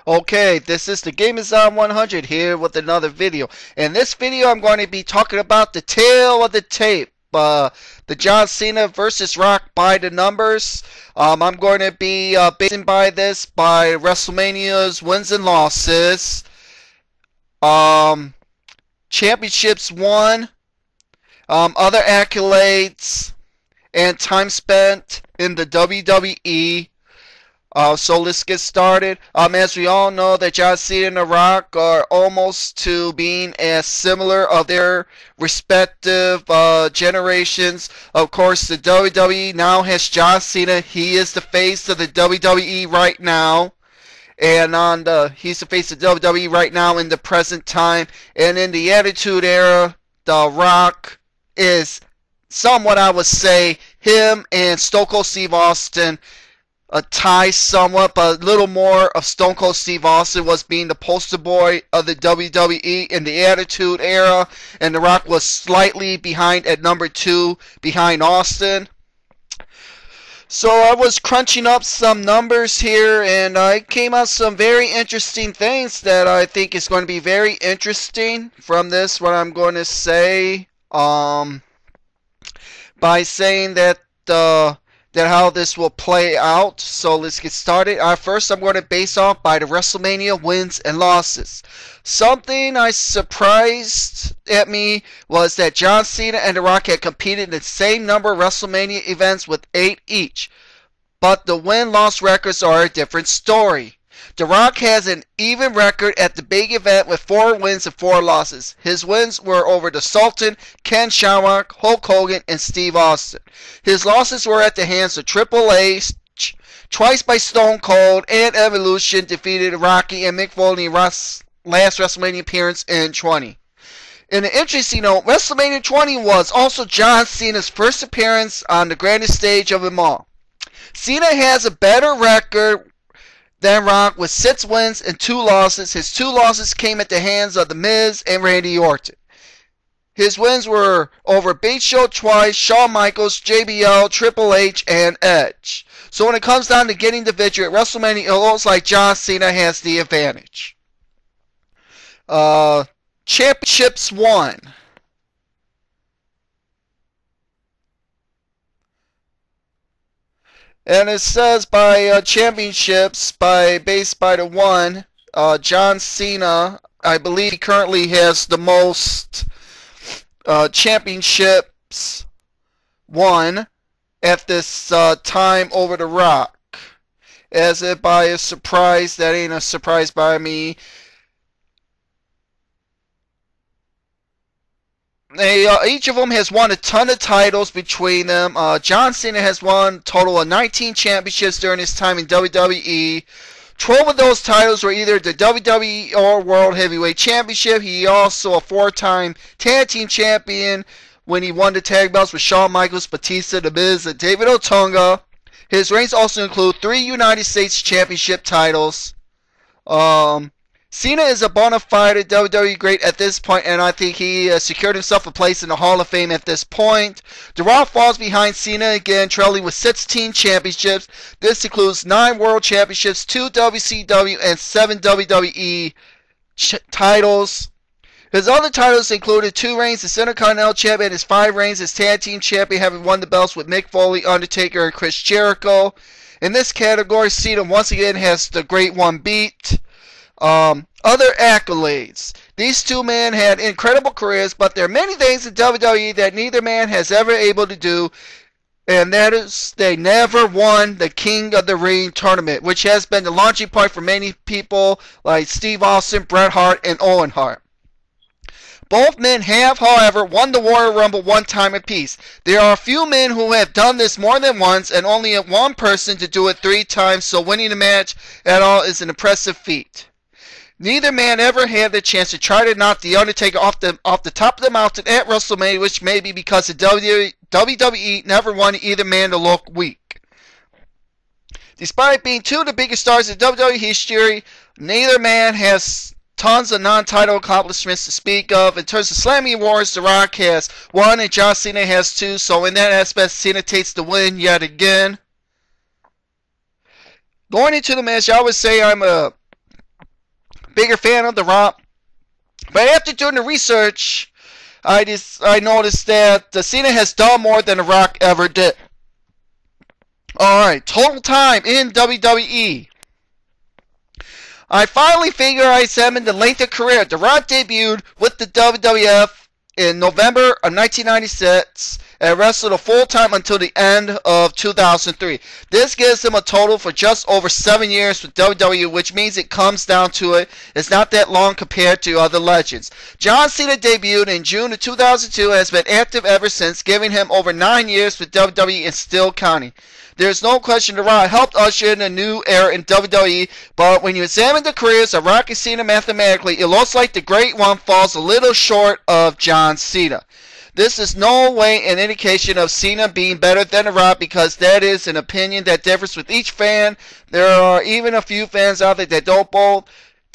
Okay, this is the Gamazon 100 here with another video. In this video, I'm going to be talking about the tail of the tape. The John Cena versus Rock by the numbers. I'm going to be basing by this by WrestleMania's wins and losses, um, championships won, other accolades, and time spent in the WWE. So let's get started. As we all know, that John Cena and The Rock are almost to being as similar of their respective generations. Of course, the WWE now has John Cena. He is the face of the WWE right now. And he's the face of WWE right now in the present time. And in the Attitude Era, The Rock is somewhat, I would say, him and Stone Cold Steve Austin a tie somewhat, but a little more of Stone Cold Steve Austin was being the poster boy of the WWE in the Attitude Era, and The Rock was slightly behind at number 2 behind Austin. So I was crunching up some numbers here, and I came out some very interesting things that I think is going to be very interesting from this, what I'm going to say, by saying that how this will play out. So let's get started. First, I'm going to base off by the WrestleMania wins and losses. Something I surprised at me was that John Cena and The Rock had competed in the same number of WrestleMania events with 8 each. But the win-loss records are a different story. The Rock has an even record at the big event with 4 wins and 4 losses. His wins were over the Sultan, Ken Shamrock, Hulk Hogan, and Steve Austin. His losses were at the hands of Triple H, twice by Stone Cold, and Evolution defeated Rocky and Mick Foley in last WrestleMania appearance in 20. In an interesting note, WrestleMania 20 was also John Cena's first appearance on the grandest stage of them all. Cena has a better record than Rock with 6 wins and 2 losses. His 2 losses came at the hands of The Miz and Randy Orton. His wins were over Big Show twice, Shawn Michaels, JBL, Triple H, and Edge. So when it comes down to getting the victory at WrestleMania, it looks like John Cena has the advantage. Championships won. And it says by championships, based by the one, John Cena, I believe he currently has the most championships won at this time over The Rock. As if by a surprise, that ain't a surprise by me. Each of them has won a ton of titles between them. John Cena has won a total of 19 championships during his time in WWE. 12 of those titles were either the WWE or World Heavyweight Championship. He also a 4-time tag team champion when he won the tag belts with Shawn Michaels, Batista, The Miz, and David Otunga. His reigns also include 3 United States Championship titles. Cena is a bona fide WWE great at this point, and I think he secured himself a place in the Hall of Fame at this point. The Rock falls behind Cena again, trailing with 16 championships. This includes 9 World Championships, 2 WCW, and 7 WWE titles. His other titles included 2 reigns as Intercontinental Champion and his 5 reigns as Tag Team Champion, having won the belts with Mick Foley, Undertaker, and Chris Jericho. In this category, Cena once again has the Great One beat. Other accolades. These 2 men had incredible careers, but there are many things in WWE that neither man has ever able to do, and that is they never won the King of the Ring tournament, which has been the launching point for many people like Steve Austin, Bret Hart, and Owen Hart. Both men have, however, won the Royal Rumble 1 time apiece. There are a few men who have done this more than once, and only one person to do it 3 times, so winning the match at all is an impressive feat. Neither man ever had the chance to try to knock The Undertaker off the top of the mountain at WrestleMania, which may be because the WWE never wanted either man to look weak. Despite being 2 of the biggest stars in WWE history, neither man has tons of non-title accomplishments to speak of. In terms of Slammy Awards, The Rock has 1 and John Cena has 2, so in that aspect, Cena takes the win yet again. Going into the match, I would say I'm a bigger fan of The Rock. But after doing the research, I noticed that Cena has done more than The Rock ever did. Alright, total time in WWE. I finally figured I examined the length of career. The Rock debuted with the WWF in November of 1996 and wrestled a full time until the end of 2003. This gives him a total for just over 7 years with WWE, which means it comes down to it. It's not that long compared to other legends. John Cena debuted in June of 2002 and has been active ever since, giving him over 9 years with WWE and still counting. There's no question The Rock helped usher in a new era in WWE, but when you examine the careers of Rock and Cena mathematically, it looks like the Great One falls a little short of John Cena. This is no way an indication of Cena being better than The Rock, because that is an opinion that differs with each fan. There are even a few fans out there that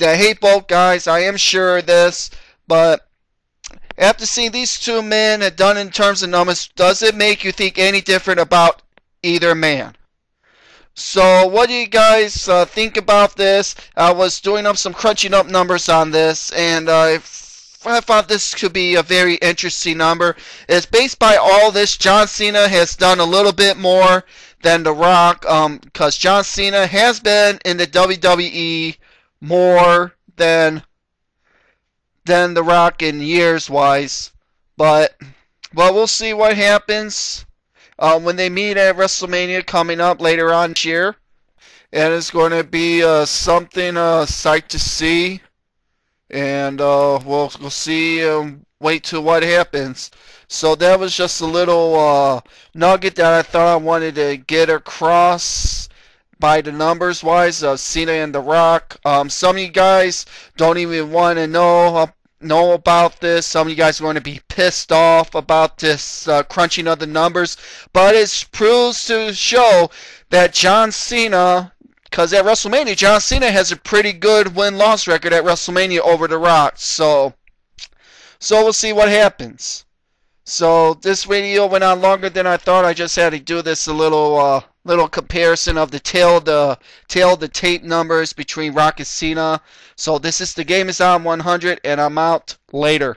hate both guys. I am sure of this, but after seeing these two men have done in terms of numbers, does it make you think any different about either man? So what do you guys think about this? I was doing up some crunching up numbers on this, and I thought this could be a very interesting number. It's based by all this. John Cena has done a little bit more than The Rock, because John Cena has been in the WWE more than The Rock in years wise, but we'll see what happens when they meet at WrestleMania coming up later on this year. And it's going to be something sight to see. And we'll see, wait till what happens. So that was just a little nugget that I thought I wanted to get across by the numbers wise of Cena and The Rock. Some of you guys don't even want to know about this. Some of you guys are going to be pissed off about this crunching of the numbers, but it proves to show that John Cena, because at WrestleMania John Cena has a pretty good win-loss record at WrestleMania over The Rock, so we'll see what happens. So this video went on longer than I thought. I just had to do this a little comparison of the tail of the tape numbers between Rock and Cena. So this is The Game Is On 100, and I'm out. Later.